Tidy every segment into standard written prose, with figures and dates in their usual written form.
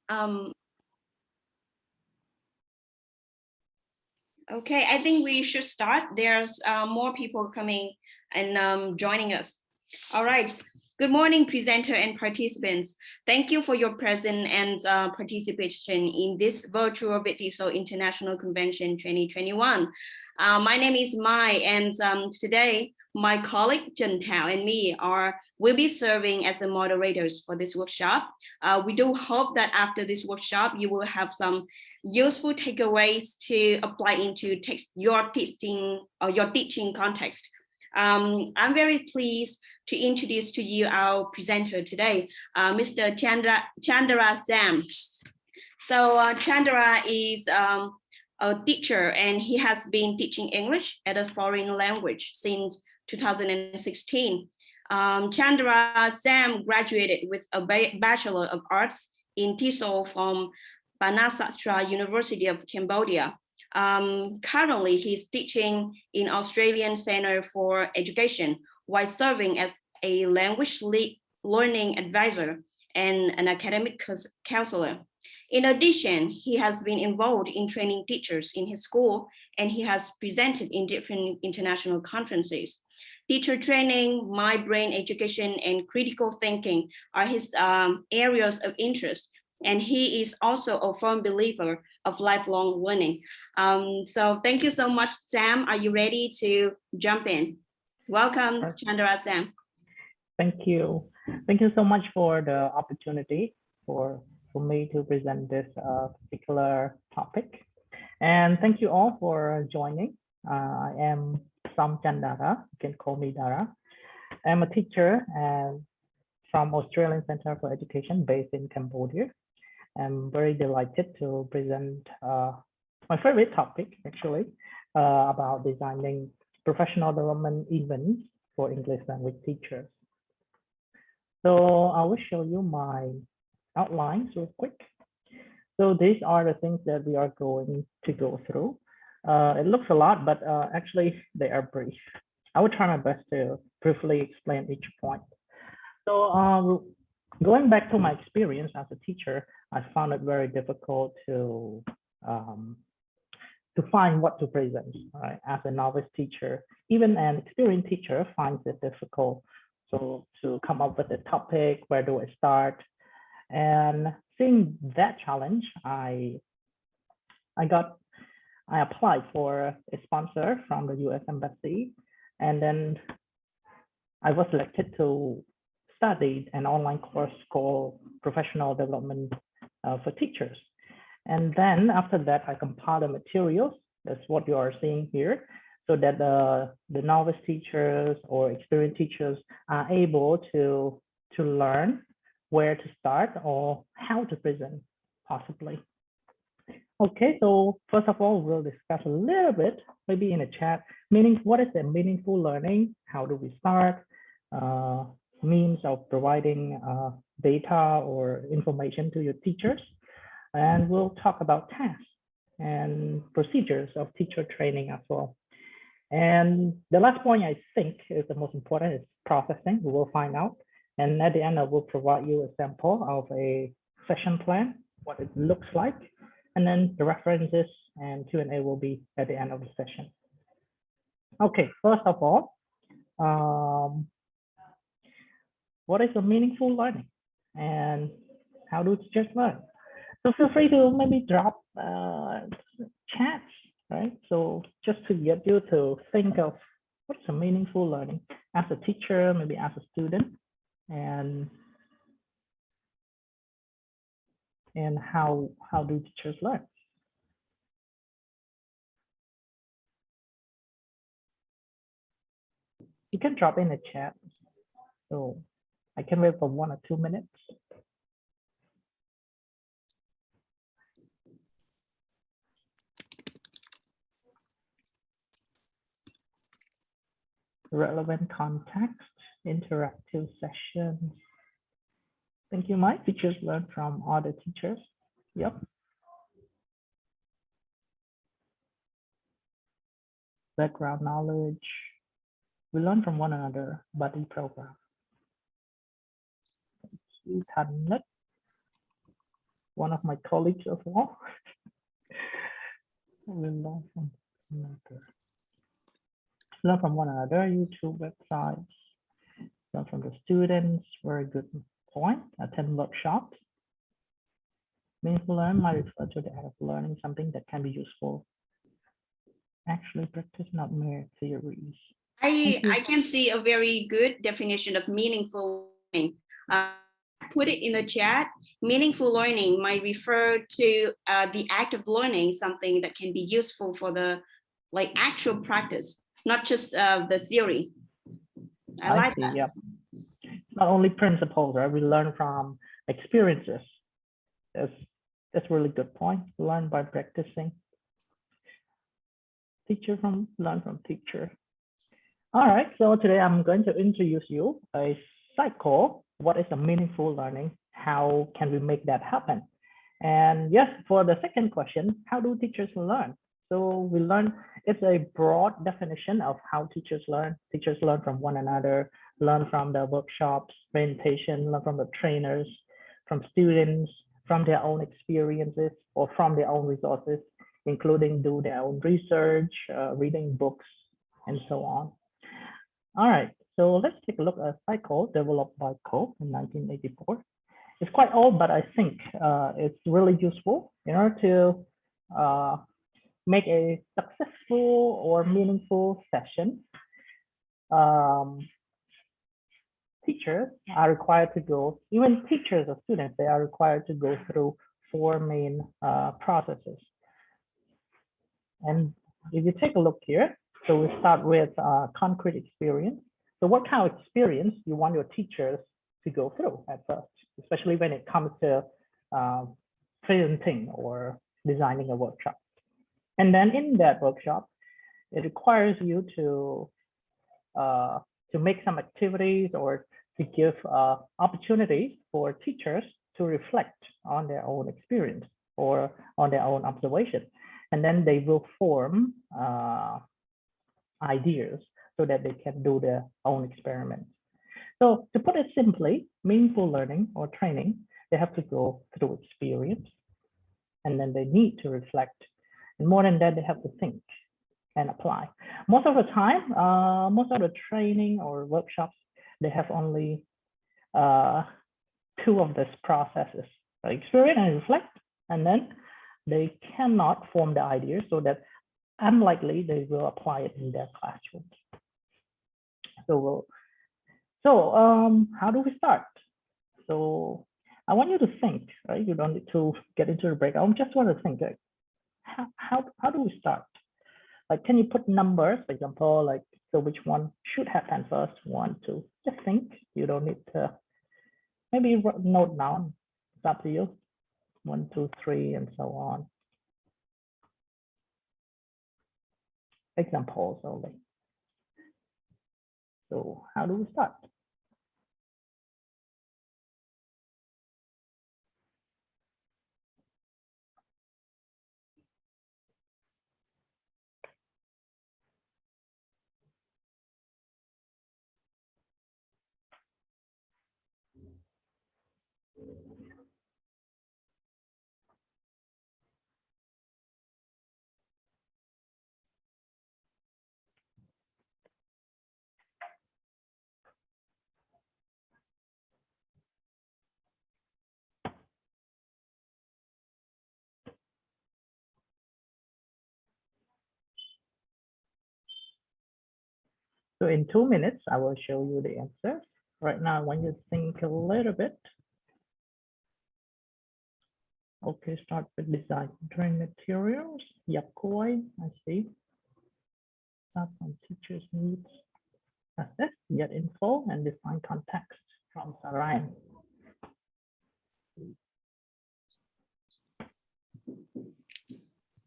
Um, okay, I think we should start. There's more people coming and joining us. All right. Good morning, presenter and participants. Thank you for your presence and participation in this virtual VTSO International Convention 2021. My name is Mai, and today my colleague Chen Tao and me will be serving as the moderators for this workshop. We do hope that after this workshop, you will have some useful takeaways to apply into your teaching context. I'm very pleased to introduce to you our presenter today, Mr. Chandara Sam. So Chandra is a teacher, and he has been teaching English as a foreign language since 2016. Chandra Sam graduated with a Bachelor of Arts in TESOL from Banasastra University of Cambodia. Currently, he's teaching in Australian Center for Education while serving as a language learning advisor and an academic counselor. In addition, he has been involved in training teachers in his school, and he has presented in different international conferences. Teacher training, my brain education, and critical thinking are his areas of interest. And he is also a firm believer of lifelong learning. So thank you so much, Sam. Are you ready to jump in? Welcome, Chandra Sam. Thank you. Thank you so much for the opportunity for me to present this particular topic. And thank you all for joining. I am Sam Chandara. You can call me Dara. I'm a teacher and from Australian Center for Education based in Cambodia. I'm very delighted to present my favorite topic, actually, about designing professional development events for English language teachers. So I will show you my outlines real quick. So these are the things that we are going to go through. It looks a lot, but actually they are brief. I will try my best to briefly explain each point. So going back to my experience as a teacher, I found it very difficult to find what to present. Right? As a novice teacher, even an experienced teacher finds it difficult. So to come up with a topic, where do I start? And seeing that challenge, I applied for a sponsor from the US Embassy, and then I was selected to study an online course called Professional Development for Teachers. And then after that, I compiled the materials. That's what you are seeing here, so that the novice teachers or experienced teachers are able to learn where to start or how to present, possibly. Okay, so first of all, we'll discuss a little bit, maybe in a chat, meaning what is a meaningful learning? How do we start? Means of providing data or information to your teachers. And we'll talk about tasks and procedures of teacher training as well. And the last point I think is the most important is processing. We will find out. And at the end, I will provide you a sample of a session plan, what it looks like. And then the references and Q&A will be at the end of the session. Okay, first of all, what is a meaningful learning and how do teachers learn? So feel free to maybe drop chats, right? So just to get you to think of what's a meaningful learning as a teacher, maybe as a student, and how do teachers learn? You can drop in a chat. So I can wait for 1 or 2 minutes. Relevant context, interactive sessions. Thank you, Mike. Teachers learn from other teachers. Yep. Background knowledge. We learn from one another, buddy program. one of my colleagues as well. We learn from another. Learn from one another, YouTube websites, learn from the students, very good point. Attend workshops. Meaningful learn might refer to the act of learning something that can be useful. Actually practice, not mere theories. I can see a very good definition of meaningful learning. Put it in the chat. Meaningful learning might refer to the act of learning something that can be useful for the actual practice, not just the theory. I like see, that. Yeah. Not only principles, right? We learn from experiences. That's really good point. Learn by practicing. Learn from teacher. All right, so today I'm going to introduce you a cycle. What is a meaningful learning? How can we make that happen? And yes, for the second question, how do teachers learn? So we learn, it's a broad definition of how teachers learn. Teachers learn from one another, learn from the workshops, presentation, learn from the trainers, from students, from their own experiences, or from their own resources, including do their own research, reading books, and so on. All right, so let's take a look at a cycle developed by Cole in 1984. It's quite old, but I think it's really useful in order to make a successful or meaningful session. Teachers are required to go, even teachers or students, they are required to go through 4 main processes. And if you take a look here, so we start with concrete experience. So what kind of experience you want your teachers to go through at first, especially when it comes to presenting or designing a workshop. And then in that workshop, it requires you to make some activities or to give opportunities for teachers to reflect on their own experience or on their own observation. And then they will form ideas so that they can do their own experiments. So to put it simply, meaningful learning or training, they have to go through experience, and then they need to reflect. And more than that, they have to think and apply. Most of the time, most of the training or workshops, they have only 2 of these processes, experience and reflect, and then they cannot form the ideas, so that unlikely they will apply it in their classrooms. So how do we start? So I want you to think, right? You don't need to get into the break. I just want to think, like, how do we start? Like, can you put numbers, for example, like, so which one should happen first? 1, 2, just think. You don't need to, maybe note down. It's up to you. 1, 2, 3, and so on. Examples only. So how do we start? So in 2 minutes, I will show you the answers. Right now, I want you to think a little bit. Okay, start with design training materials. Yakoi, I see. Start from teachers' needs. Assess, get info, and define context from Sarai.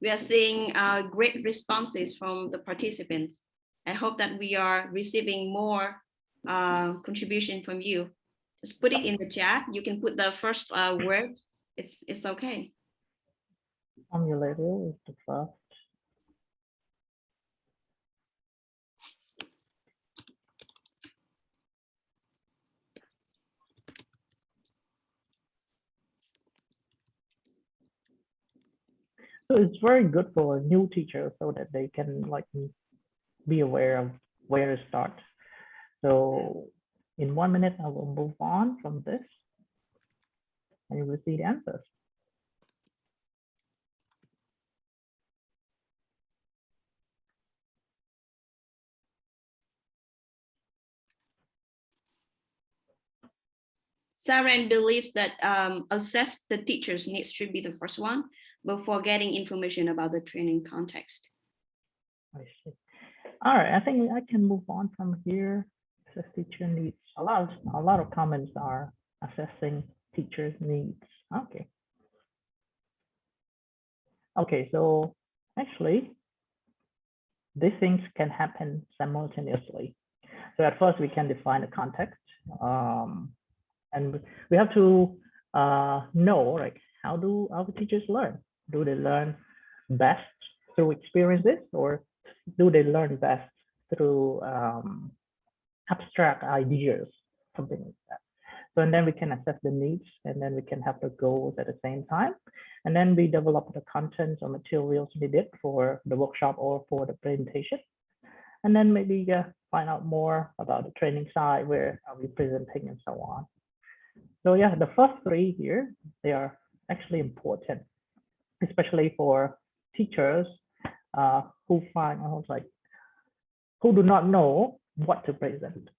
We are seeing great responses from the participants. I hope that we are receiving more contribution from you. Just put it in the chat. You can put the first word. It's okay. Formulator is the first. So it's very good for new teachers so that they can like be aware of where to start. So in 1 minute, I will move on from this and you will see the answers. Saren believes that assess the teacher's needs should be the first one before getting information about the training context. I see. All right, I think I can move on from here. Assess teacher needs. A lot of comments are assessing teachers' needs. Okay. Okay, so actually, these things can happen simultaneously. So at first, we can define the context, and we have to know, like, how do our teachers learn? Do they learn best through experiences, or do they learn best through abstract ideas, something like that? So, and then we can assess the needs, and then we can have the goals at the same time. And then we develop the contents or materials needed for the workshop or for the presentation. And then maybe find out more about the training side, where are we presenting and so on. So yeah, the first three here, they are actually important, especially for teachers who find like who do not know what to present.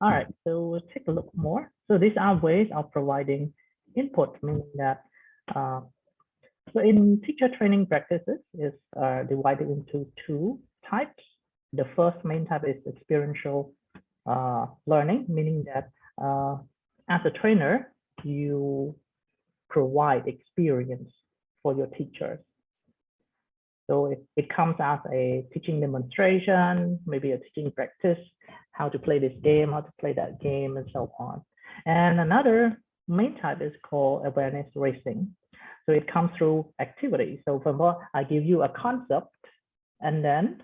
All right, so we'll take a look more. So these are ways of providing input, meaning that so in teacher training practices is divided into two types. The first main type is experiential learning, meaning that as a trainer, you provide experience for your teachers. So it comes as a teaching demonstration, maybe a teaching practice, how to play this game, how to play that game, and so on. And another main type is called awareness raising. So it comes through activity. So for example, I give you a concept, and then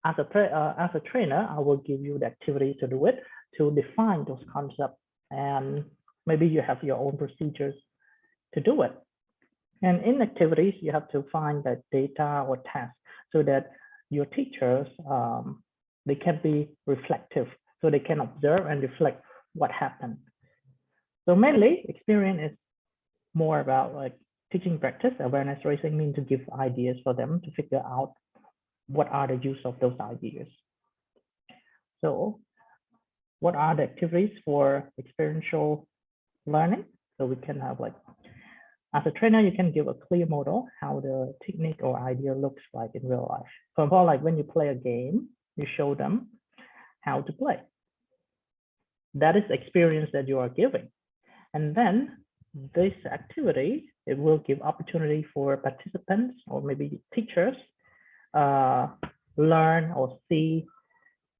as a trainer, I will give you the activity to do it, to define those concepts, and maybe you have your own procedures to do it. And in activities, you have to find the data or tasks so that your teachers, they can be reflective, so they can observe and reflect what happened. So mainly, experience is more about like teaching practice. Awareness raising means to give ideas for them to figure out what are the use of those ideas. So what are the activities for experiential learning? So we can have like, as a trainer, you can give a clear model how the technique or idea looks like in real life. For example, like when you play a game, you show them how to play. That is experience that you are giving. And then this activity, it will give opportunity for participants or maybe teachers learn or see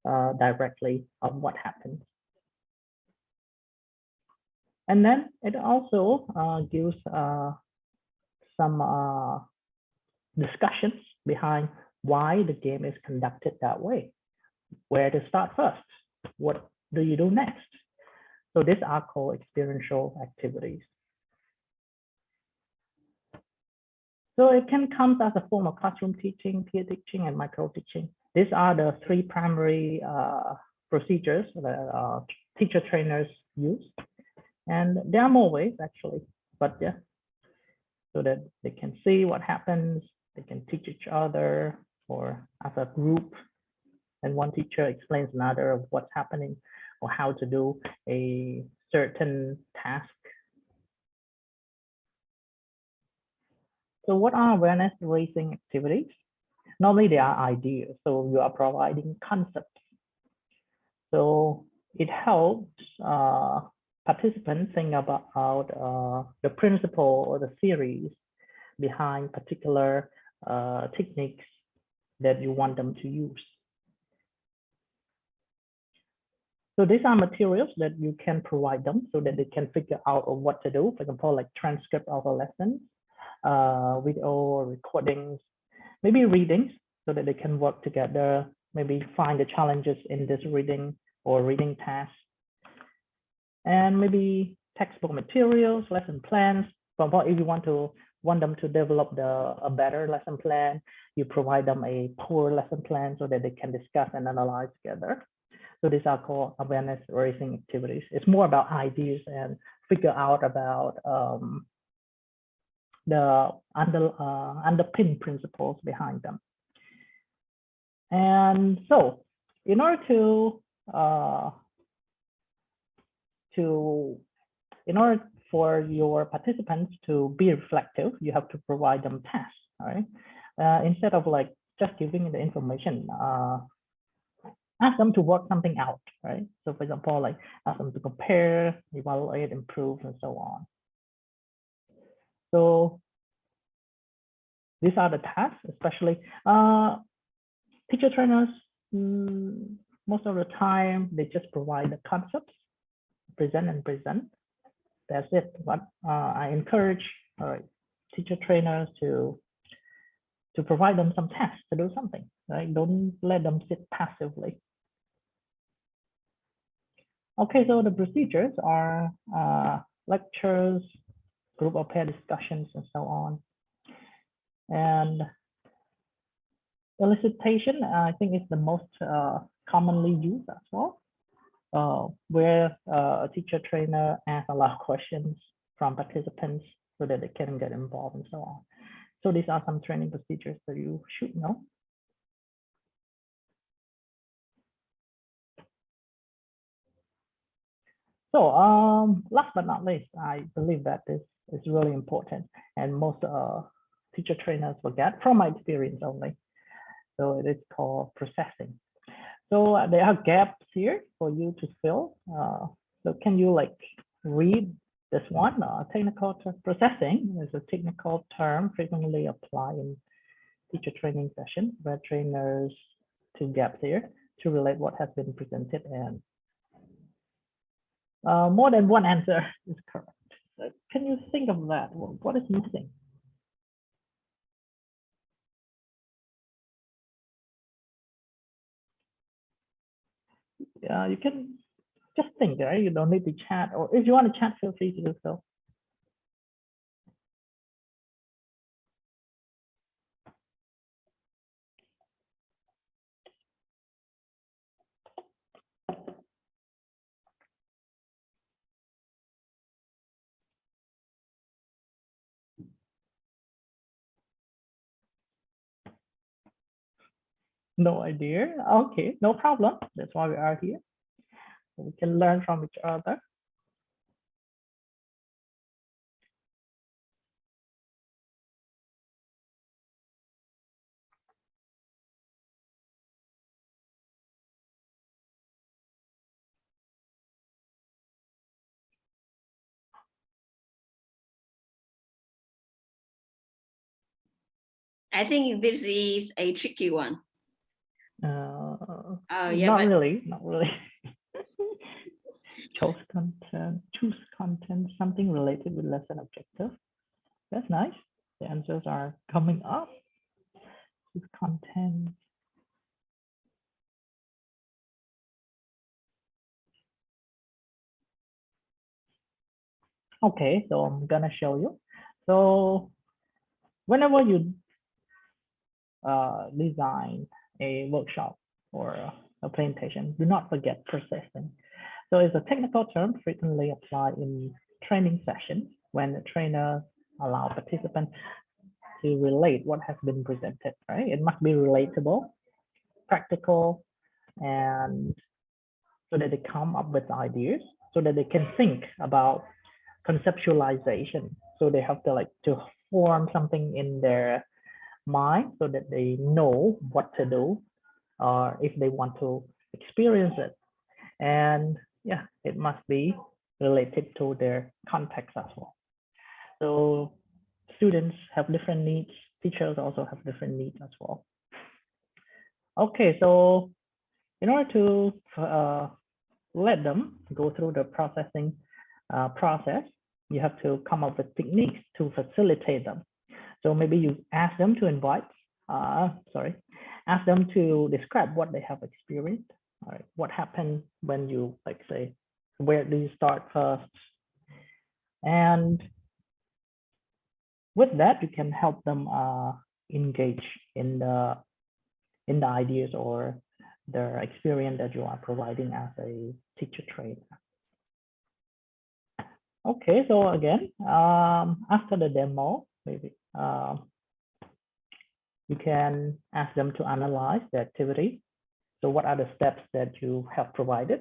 directly of what happens. And then it also gives some discussions behind why the game is conducted that way. Where to start first? What do you do next? So these are called experiential activities. So it can come as a form of classroom teaching, peer teaching, and micro teaching. These are the three primary procedures that teacher trainers use. And there are more ways actually, but yeah, so that they can see what happens, they can teach each other or as a group, and one teacher explains another of what's happening or how to do a certain task. So what are awareness raising activities? Normally they are ideas, so you are providing concepts. So it helps participants think about the principle or the theories behind particular techniques that you want them to use. So these are materials that you can provide them so that they can figure out what to do. For example, like transcript of a lesson, video recordings, maybe readings, so that they can work together, maybe find the challenges in this reading or reading task. And maybe textbook materials, lesson plans. For example, if you want to want them to develop a better lesson plan, you provide them a poor lesson plan so that they can discuss and analyze together. So these are called awareness raising activities. It's more about ideas and figure out about the underpin principles behind them. And so in order for your participants to be reflective, you have to provide them tasks, all right? Instead of like just giving the information, ask them to work something out, right? So for example, like ask them to compare, evaluate, improve, and so on. So these are the tasks, especially teacher trainers, most of the time, they just provide the concepts, present and present. That's it. But I encourage teacher trainers to provide them some tasks to do something, right? Don't let them sit passively. Okay, so the procedures are lectures, group or pair discussions, and so on. And elicitation, I think, is the most commonly used as well, where a teacher trainer asks a lot of questions from participants so that they can get involved and so on. So these are some training procedures that you should know. So last but not least, I believe that this is really important and most teacher trainers forget, from my experience only. So it is called processing. So there are gaps here for you to fill. So can you like read this one? Technical processing is a technical term frequently applied in teacher training sessions where trainers two gaps here to relate what has been presented, and more than one answer is correct. So can you think of that? What is missing? You can just think, right? You don't need to chat, or if you want to chat, feel free to do so. No idea. Okay, no problem. That's why we are here. We can learn from each other. I think this is a tricky one. Yeah, not really. Choose content, something related with lesson objective. That's nice. The answers are coming up. Choose content. Okay, so I'm gonna show you. So whenever you design a workshop or a presentation, do not forget processing. So it's a technical term frequently applied in training sessions when the trainer allow participants to relate what has been presented, right? It must be relatable, practical, and so that they come up with ideas, so that they can think about conceptualization. So they have to like to form something in their mind so that they know what to do, or if they want to experience it. And yeah, it must be related to their context as well. So students have different needs, teachers also have different needs as well. Okay, so in order to let them go through the processing process, you have to come up with techniques to facilitate them. So maybe you ask them to ask them to describe what they have experienced. All right, what happened when you like say, where do you start first? And with that, you can help them engage in the ideas or the experience that you are providing as a teacher trainer. Okay, so again, after the demo, maybe you can ask them to analyze the activity. So what are the steps that you have provided?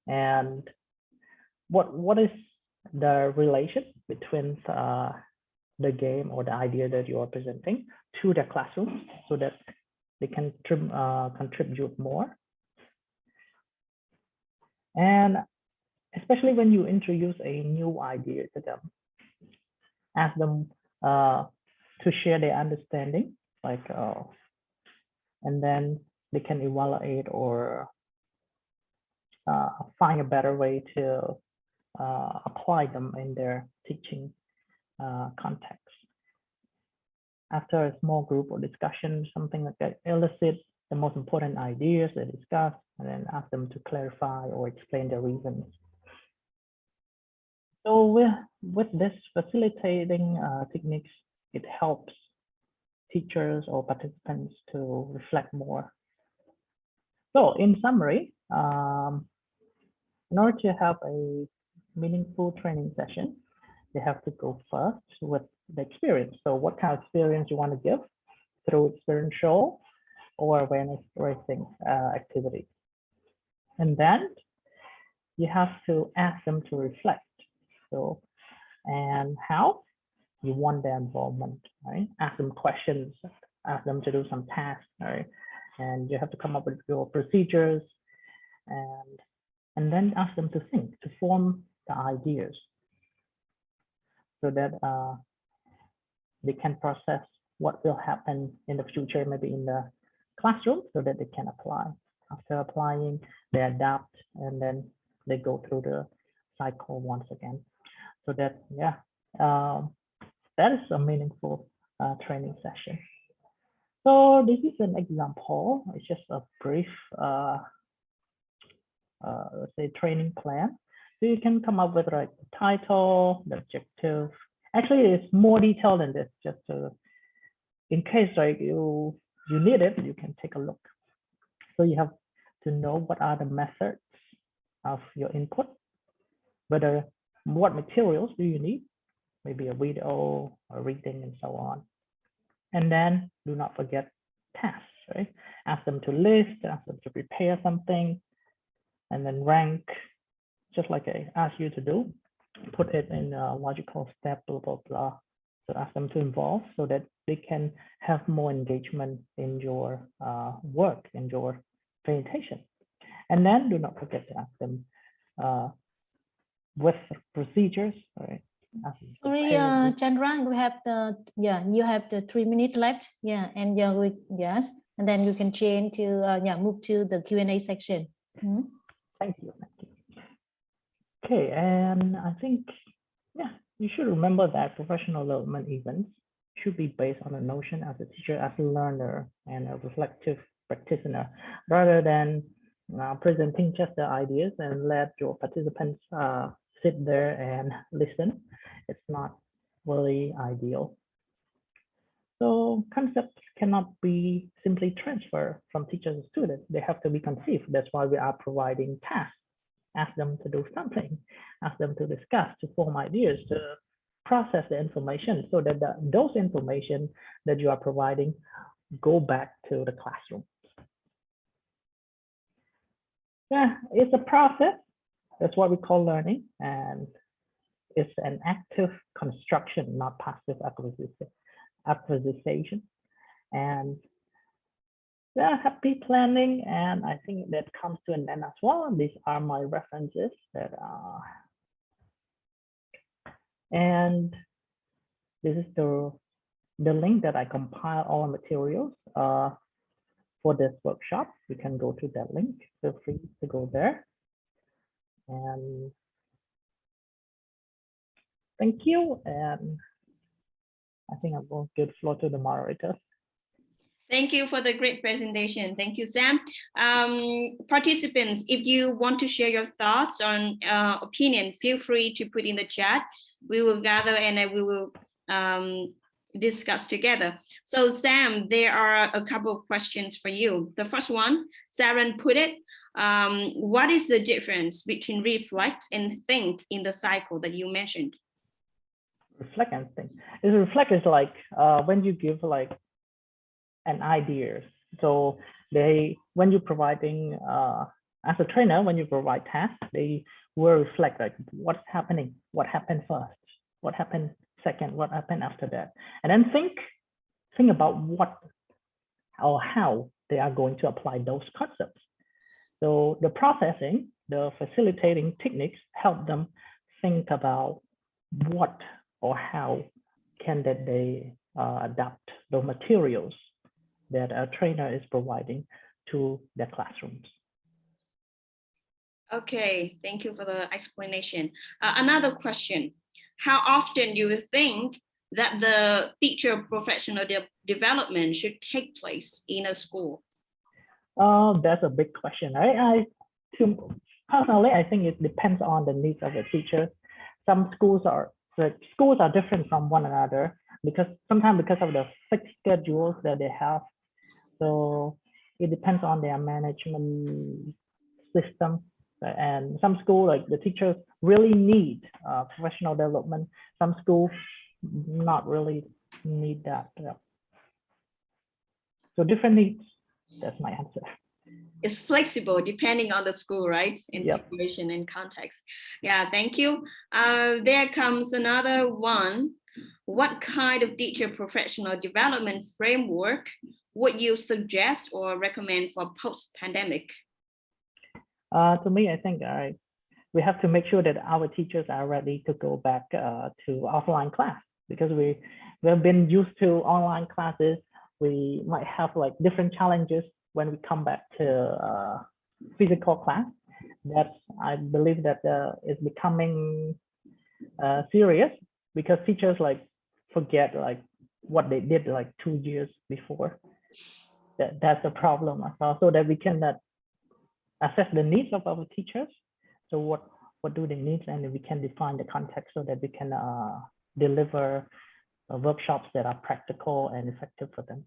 And what is the relation between the game or the idea that you are presenting to the classroom so that they can contribute more? And especially when you introduce a new idea to them, ask them to share their understanding, like, and then they can evaluate or find a better way to apply them in their teaching context. After a small group or discussion, something like that, elicit the most important ideas they discuss, and then ask them to clarify or explain their reasons. So with this facilitating techniques, it helps teachers or participants to reflect more. So in summary, in order to have a meaningful training session, they have to go first with the experience. So what kind of experience you want to give through experiential or awareness raising activities. And then you have to ask them to reflect. So, and how you want their involvement, right? Ask them questions, ask them to do some tasks, right? And you have to come up with your procedures and then ask them to think, to form the ideas so that they can process what will happen in the future, maybe in the classroom, so that they can apply. After applying, they adapt, and then they go through the cycle once again. So that, yeah, that is a meaningful training session. So this is an example. It's just a brief, let's say, training plan. So you can come up with like the title, the objective. Actually, it's more detailed than this. Just in case like you need it, you can take a look. So you have to know what are the methods of your input, whether what materials do you need, maybe a video, a reading, and so on. And then do not forget tasks, right? Ask them to list, ask them to prepare something, and then rank, just like I asked you to do. Put it in a logical step, blah, blah, blah. So ask them to involve so that they can have more engagement in your work, in your presentation. And then do not forget to ask them with procedures, right? Sorry, Chandra, we have you have the 3 minutes left. Yeah, and yes, and then you can change to move to the Q&A section. Mm-hmm. Thank you. Okay, and I think, yeah, you should remember that professional development events should be based on a notion as a teacher, as a learner, and a reflective practitioner, rather than presenting just the ideas and let your participants sit there and listen. It's not really ideal. So concepts cannot be simply transferred from teachers to students. They have to be conceived. That's why we are providing tasks. Ask them to do something, ask them to discuss, to form ideas, to process the information so that those information that you are providing go back to the classroom. Yeah, it's a process. That's what we call learning, and it's an active construction, not passive acquisition. And yeah, happy planning, and I think that comes to an end as well. These are my references that and this is the link that I compile all materials for this workshop. You can go to that link. Feel free to go there. And thank you. And I think I will give the floor to the moderator. Thank you for the great presentation. Thank you, Sam. Participants, if you want to share your thoughts on opinion, feel free to put in the chat. We will gather and we will discuss together. So Sam, there are a couple of questions for you. The first one, Saren put it, what is the difference between reflect and think in the cycle that you mentioned? Reflect and think. Reflect is like when you give like an idea. So when you're providing as a trainer, when you provide tasks, they will reflect like what's happening, what happened first, what happened second, what happened after that, and then think about what or how they are going to apply those concepts. So the processing, the facilitating techniques help them think about what or how can that they adapt the materials that a trainer is providing to their classrooms. Okay, thank you for the explanation. Another question, how often do you think that the teacher professional development should take place in a school? That's a big question, right? Personally, I think it depends on the needs of the teacher. Some schools are different from one another because sometimes because of the fixed schedules that they have. So it depends on their management system. And some schools, like the teachers really need professional development. Some schools not really need that. Yeah. So different needs. That's my answer. It's flexible depending on the school, right? In Yep. Situation and context. Yeah, thank you. There comes another one. What kind of teacher professional development framework would you suggest or recommend for post-pandemic? To me, I think we have to make sure that our teachers are ready to go back to offline class, because we've been used to online classes. We might have like different challenges when we come back to physical class. I believe that is becoming serious, because teachers like forget like what they did like 2 years before. That's a problem as well, so that we can assess the needs of our teachers. So what do they need, and we can define the context so that we can deliver workshops that are practical and effective for them.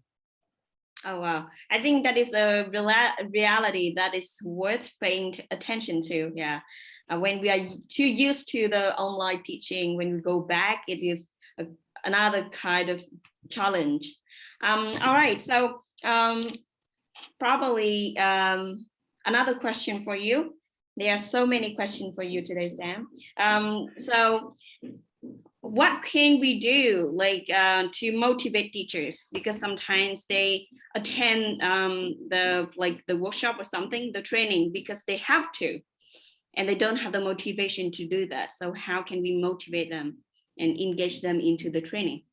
Oh, wow. I think that is a reality that is worth paying attention to. Yeah. When we are too used to the online teaching, when we go back, it is another kind of challenge. All right. So probably another question for you. There are so many questions for you today, Sam. So what can we do to motivate teachers, because sometimes they attend the workshop or something, the training, because they have to, and they don't have the motivation to do that. So how can we motivate them and engage them into the training?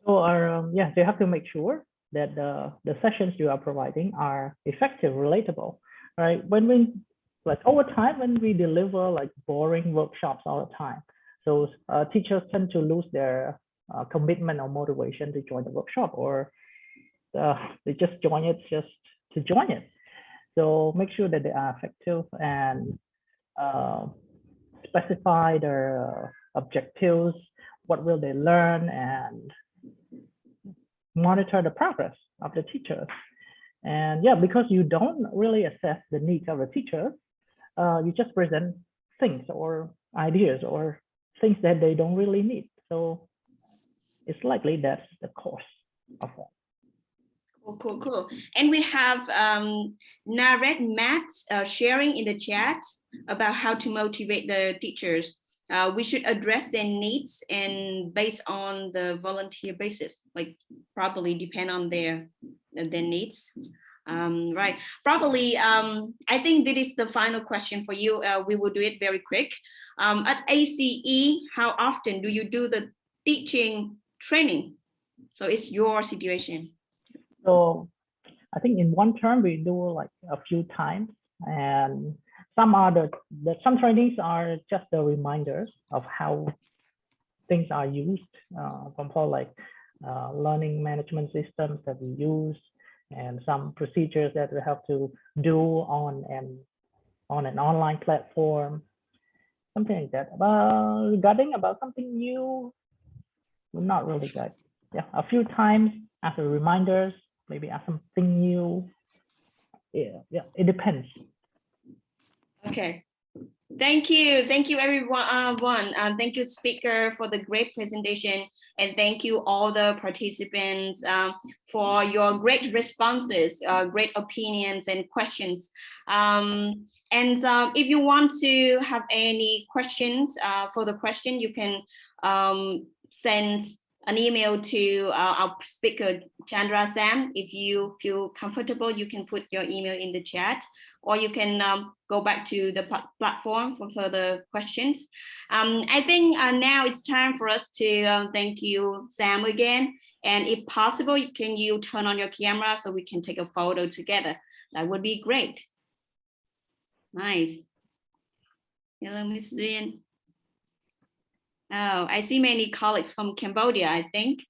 So yeah, they have to make sure that the sessions you are providing are effective, relatable, right? When we like over time, when we deliver like boring workshops all the time, so teachers tend to lose their commitment or motivation to join the workshop, or they just join it just to join it. So make sure that they are effective and specify their objectives, what will they learn, and monitor the progress of the teachers. And yeah, because you don't really assess the needs of the teachers, you just present things or ideas or things that they don't really need. So it's likely that's the cause of that. Cool. And we have Nared Matt sharing in the chat about how to motivate the teachers. We should address their needs and based on the volunteer basis, like probably depend on their needs. Right, probably I think this is the final question for you. We will do it very quick. At ACE, how often do you do the teaching training? So it's your situation. So I think in one term we do like a few times, and some trainings are just the reminders of how things are used, for like learning management systems that we use, and some procedures that we have to do on an online platform, something like that. Regarding about something new, not really good. Yeah, a few times as a reminders, maybe as something new. Yeah, it depends. Okay. Thank you everyone. Thank you, speaker, for the great presentation, and thank you all the participants for your great responses, great opinions and questions. If you want to have any questions for the question, you can send an email to our speaker, Chandara Sam. If you feel comfortable, you can put your email in the chat, or you can go back to the platform for further questions. I think now it's time for us to thank you, Sam, again. And if possible, can you turn on your camera so we can take a photo together? That would be great. Nice. Hello, Miss Duyên. Oh, I see many colleagues from Cambodia, I think.